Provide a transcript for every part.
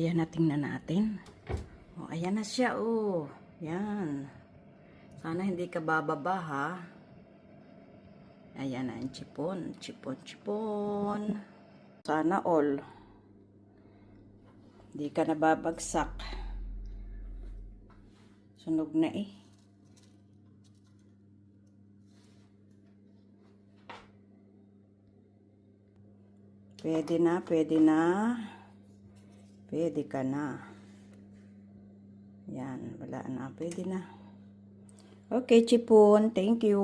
ayan na, tingnan natin. O, ayan na siya, oh. Yan. Sana hindi ka bababa, ha. Ayan na, ang chipon. Chipon, chipon. Sana all. Hindi ka nababagsak. Sunog na eh. Pwede na, pwede na. Pwede ka na. Yan, wala na. Pwede na. Okay, chipon. Thank you.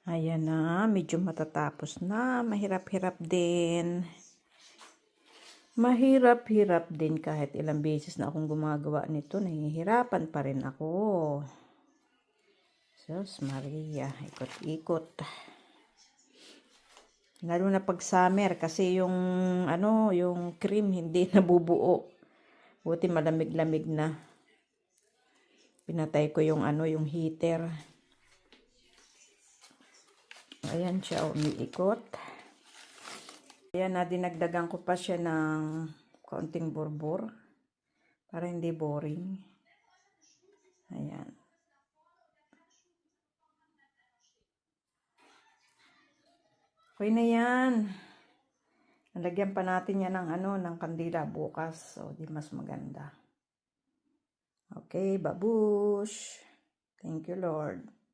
Ayan na, medyo matatapos na. Mahirap-hirap din. Mahirap-hirap din kahit ilang beses na akong gumagawa nito. Nahihirapan pa rin ako. Sus Maria, ikot-ikot. Lalo na pag summer kasi yung yung cream hindi nabubuo. Buti malamig-lamig na. Pinatay ko yung yung heater. Ayan siya, umiikot. Ayan na, dinagdagan ko pa siya ng kaunting burbur para hindi boring. Ayan. Okay na yan. Nalagyan pa natin yan ng ng kandila bukas. So, di mas maganda. Okay, babush. Thank you, Lord.